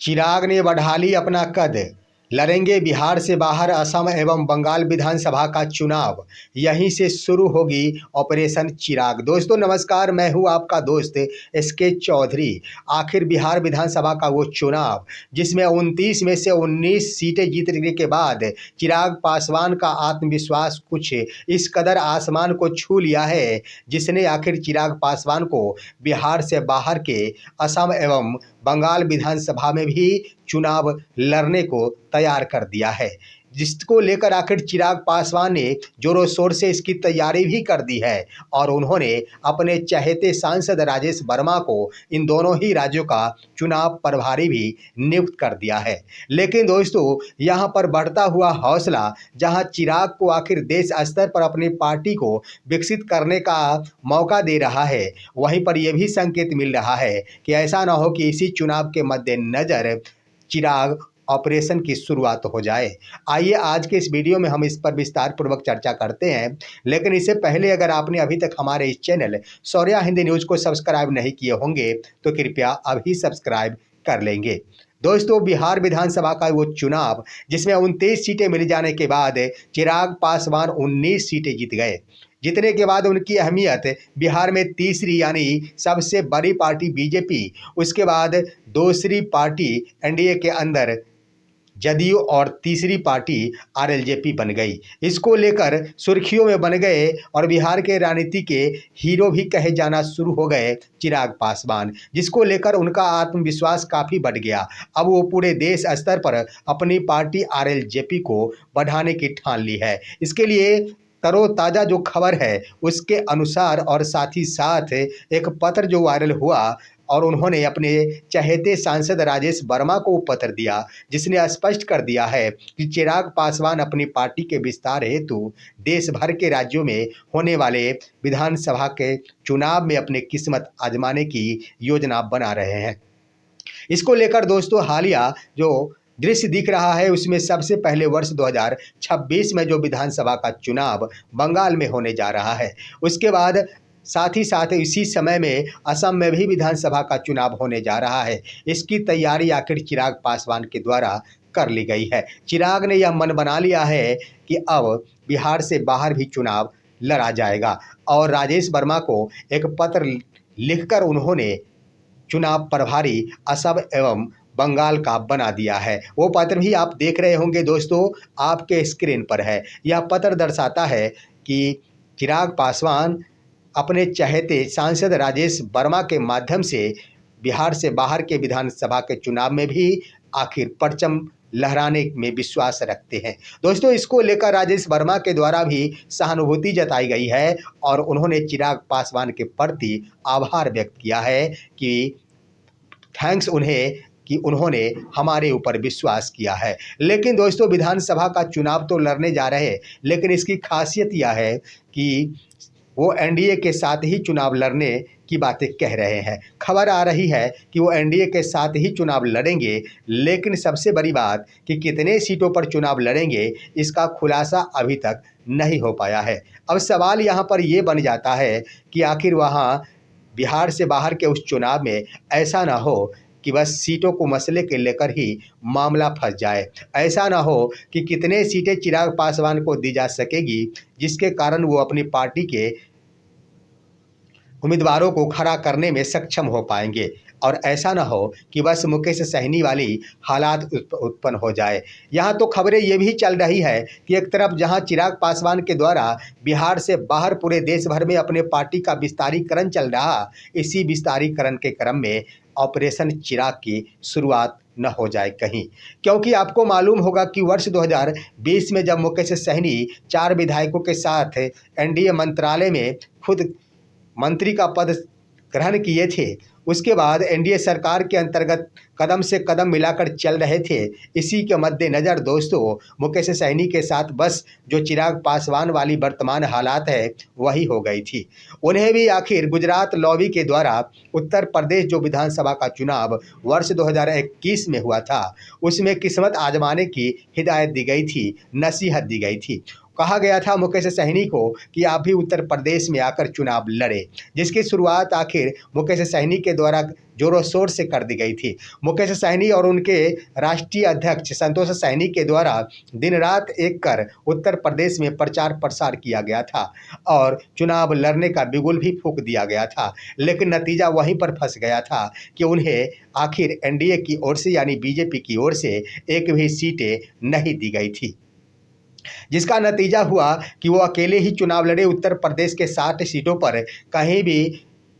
चिराग ने बढ़ा ली अपना कद, लड़ेंगे बिहार से बाहर असम एवं बंगाल विधानसभा का चुनाव। यहीं से शुरू होगी ऑपरेशन चिराग। दोस्तों नमस्कार, मैं हूं आपका दोस्त एसके चौधरी। आखिर बिहार विधानसभा का वो चुनाव जिसमें 29 में से 19 सीटें जीतने के बाद चिराग पासवान का आत्मविश्वास कुछ इस कदर आसमान को छू लिया है, जिसने आखिर चिराग पासवान को बिहार से बाहर के असम एवं बंगाल विधानसभा में भी चुनाव लड़ने को तैयार कर दिया है, जिसको लेकर आखिर चिराग पासवान ने जोरों शोर से इसकी तैयारी भी कर दी है और उन्होंने अपने चहेते सांसद राजेश वर्मा को इन दोनों ही राज्यों का चुनाव प्रभारी भी नियुक्त कर दिया है। लेकिन दोस्तों यहाँ पर बढ़ता हुआ हौसला जहाँ चिराग को आखिर देश स्तर पर अपनी पार्टी को विकसित करने का मौका दे रहा है, वहीं पर यह भी संकेत मिल रहा है कि ऐसा न हो कि इसी चुनाव के मद्देनजर चिराग ऑपरेशन की शुरुआत हो जाए। आइए आज के इस वीडियो में हम इस पर विस्तार पूर्वक चर्चा करते हैं, लेकिन इससे पहले अगर आपने अभी तक हमारे इस चैनल शौर्या हिंदी न्यूज़ को सब्सक्राइब नहीं किए होंगे तो कृपया अभी सब्सक्राइब कर लेंगे। दोस्तों बिहार विधानसभा का वो चुनाव जिसमें 29 सीटें मिल जाने के बाद चिराग पासवान 19 सीटें जीत गए। जीतने के बाद उनकी अहमियत बिहार में तीसरी यानी सबसे बड़ी पार्टी बीजेपी, उसके बाद दूसरी पार्टी एनडीए के अंदर जदयू और तीसरी पार्टी आरएलजेपी बन गई। इसको लेकर सुर्खियों में बन गए और बिहार के राजनीति के हीरो भी कहे जाना शुरू हो गए चिराग पासवान, जिसको लेकर उनका आत्मविश्वास काफ़ी बढ़ गया। अब वो पूरे देश स्तर पर अपनी पार्टी आरएलजेपी को बढ़ाने की ठान ली है। इसके लिए तरोताज़ा जो खबर है उसके अनुसार और साथ ही साथ एक पत्र जो वायरल हुआ और उन्होंने अपने चहेते सांसद राजेश वर्मा को पत्र दिया, जिसने स्पष्ट कर दिया है कि चिराग पासवान अपनी पार्टी के विस्तार हेतु देश भर के राज्यों में होने वाले विधानसभा के चुनाव में अपनी किस्मत आजमाने की योजना बना रहे हैं। इसको लेकर दोस्तों हालिया जो दृश्य दिख रहा है उसमें सबसे पहले वर्ष 2026 में जो विधानसभा का चुनाव बंगाल में होने जा रहा है, उसके बाद साथ ही साथ इसी समय में असम में भी विधानसभा का चुनाव होने जा रहा है। इसकी तैयारी आखिर चिराग पासवान के द्वारा कर ली गई है। चिराग ने यह मन बना लिया है कि अब बिहार से बाहर भी चुनाव लड़ा जाएगा और राजेश वर्मा को एक पत्र लिखकर उन्होंने चुनाव प्रभारी असम एवं बंगाल का बना दिया है। वो पत्र भी आप देख रहे होंगे दोस्तों, आपके स्क्रीन पर है। यह पत्र दर्शाता है कि चिराग पासवान अपने चहेते सांसद राजेश वर्मा के माध्यम से बिहार से बाहर के विधानसभा के चुनाव में भी आखिर परचम लहराने में विश्वास रखते हैं। दोस्तों इसको लेकर राजेश वर्मा के द्वारा भी सहानुभूति जताई गई है और उन्होंने चिराग पासवान के प्रति आभार व्यक्त किया है कि थैंक्स उन्हें कि उन्होंने हमारे ऊपर विश्वास किया है। लेकिन दोस्तों विधानसभा का चुनाव तो लड़ने जा रहे हैं, लेकिन इसकी खासियत यह है कि वो एनडीए के साथ ही चुनाव लड़ने की बातें कह रहे हैं। खबर आ रही है कि वो एनडीए के साथ ही चुनाव लड़ेंगे, लेकिन सबसे बड़ी बात कि कितने सीटों पर चुनाव लड़ेंगे इसका खुलासा अभी तक नहीं हो पाया है। अब सवाल यहाँ पर ये बन जाता है कि आखिर वहाँ बिहार से बाहर के उस चुनाव में ऐसा ना हो कि बस सीटों को मसले के लेकर ही मामला फंस जाए। ऐसा ना हो कि कितने सीटें चिराग पासवान को दी जा सकेगी जिसके कारण वो अपनी पार्टी के उम्मीदवारों को खड़ा करने में सक्षम हो पाएंगे और ऐसा ना हो कि बस मुकेश सहनी वाली हालात उत्पन्न हो जाए। यहाँ तो खबरें ये भी चल रही है कि एक तरफ जहाँ चिराग पासवान के द्वारा बिहार से बाहर पूरे देश भर में अपने पार्टी का विस्तारीकरण चल रहा, इसी विस्तारीकरण के क्रम में ऑपरेशन चिराग की शुरुआत न हो जाए कहीं, क्योंकि आपको मालूम होगा कि वर्ष 2020 में जब मुकेश सहनी 4 विधायकों के साथ एनडीए मंत्रालय में खुद मंत्री का पद ग्रहण किए थे, उसके बाद एनडीए सरकार के अंतर्गत कदम से कदम मिलाकर चल रहे थे। इसी के मद्देनज़र दोस्तों मुकेश सहनी के साथ बस जो चिराग पासवान वाली वर्तमान हालात है वही हो गई थी। उन्हें भी आखिर गुजरात लॉबी के द्वारा उत्तर प्रदेश जो विधानसभा का चुनाव वर्ष 2021 में हुआ था उसमें किस्मत आजमाने की हिदायत दी गई थी, नसीहत दी गई थी। कहा गया था मुकेश सहनी को कि आप भी उत्तर प्रदेश में आकर चुनाव लड़े, जिसकी शुरुआत आखिर मुकेश सहनी के द्वारा जोरों शोर से कर दी गई थी। मुकेश सहनी और उनके राष्ट्रीय अध्यक्ष संतोष सहनी के द्वारा दिन रात एक कर उत्तर प्रदेश में प्रचार प्रसार किया गया था और चुनाव लड़ने का बिगुल भी फूंक दिया गया था, लेकिन नतीजा वहीं पर फंस गया था कि उन्हें आखिर एनडीए की ओर से यानी बीजेपी की ओर से एक भी सीटें नहीं दी गई थी, जिसका नतीजा हुआ कि वो अकेले ही चुनाव लड़े। उत्तर प्रदेश के 60 सीटों पर कहीं भी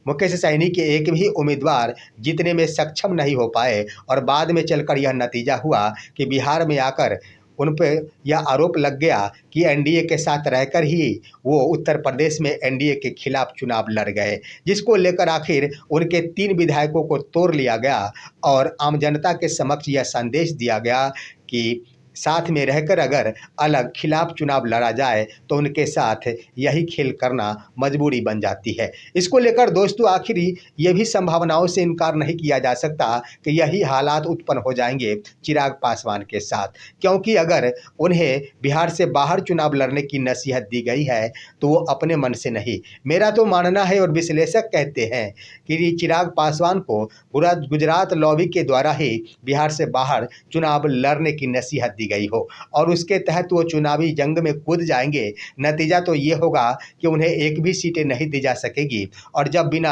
मुकेश सहनी के एक भी उम्मीदवार जीतने में सक्षम नहीं हो पाए और बाद में चलकर यह नतीजा हुआ कि बिहार में आकर उन पर यह आरोप लग गया कि एनडीए के साथ रहकर ही वो उत्तर प्रदेश में एनडीए के खिलाफ चुनाव लड़ गए, जिसको लेकर आखिर उनके 3 विधायकों को तोड़ लिया गया और आम जनता के समक्ष यह संदेश दिया गया कि साथ में रहकर अगर अलग खिलाफ चुनाव लड़ा जाए तो उनके साथ यही खेल करना मजबूरी बन जाती है। इसको लेकर दोस्तों आखिर ये भी संभावनाओं से इनकार नहीं किया जा सकता कि यही हालात उत्पन्न हो जाएंगे चिराग पासवान के साथ, क्योंकि अगर उन्हें बिहार से बाहर चुनाव लड़ने की नसीहत दी गई है तो वो अपने मन से नहीं, मेरा तो मानना है और विश्लेषक कहते हैं कि चिराग पासवान को पूरा गुजरात लॉबी के द्वारा ही बिहार से बाहर चुनाव लड़ने की नसीहत दी गई हो और उसके तहत वो चुनावी जंग में कूद जाएंगे। नतीजा तो ये होगा कि उन्हें एक भी सीटें नहीं दी जा सकेगी और जब बिना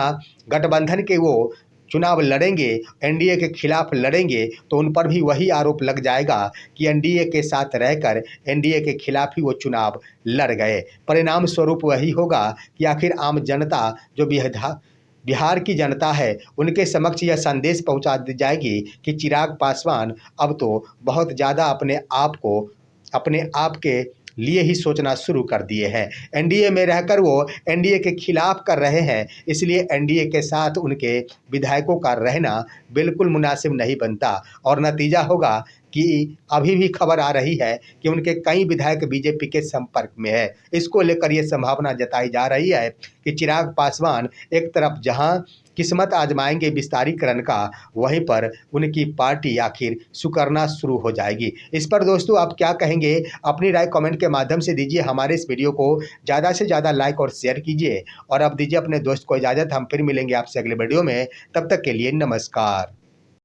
गठबंधन के वो चुनाव लड़ेंगे, एनडीए के खिलाफ लड़ेंगे, तो उन पर भी वही आरोप लग जाएगा कि एनडीए के साथ रहकर एनडीए के खिलाफ ही वो चुनाव लड़ गए। परिणाम स्वरूप वही होगा कि आखिर आम जनता जो बिहार की जनता है उनके समक्ष यह संदेश पहुंचा दी जाएगी कि चिराग पासवान अब तो बहुत ज़्यादा अपने आप के लिए ही सोचना शुरू कर दिए हैं। एनडीए में रहकर वो एनडीए के खिलाफ कर रहे हैं, इसलिए एनडीए के साथ उनके विधायकों का रहना बिल्कुल मुनासिब नहीं बनता और नतीजा होगा कि अभी भी खबर आ रही है कि उनके कई विधायक बीजेपी के संपर्क में है। इसको लेकर ये संभावना जताई जा रही है कि चिराग पासवान एक तरफ जहां किस्मत आजमाएंगे विस्तारीकरण का, वहीं पर उनकी पार्टी आखिर सुकरना शुरू हो जाएगी। इस पर दोस्तों आप क्या कहेंगे? अपनी राय कमेंट के माध्यम से दीजिए। हमारे इस वीडियो को ज़्यादा से ज़्यादा लाइक और शेयर कीजिए और अब दीजिए अपने दोस्त को इजाज़त। हम फिर मिलेंगे आपसे अगले वीडियो में, तब तक के लिए नमस्कार।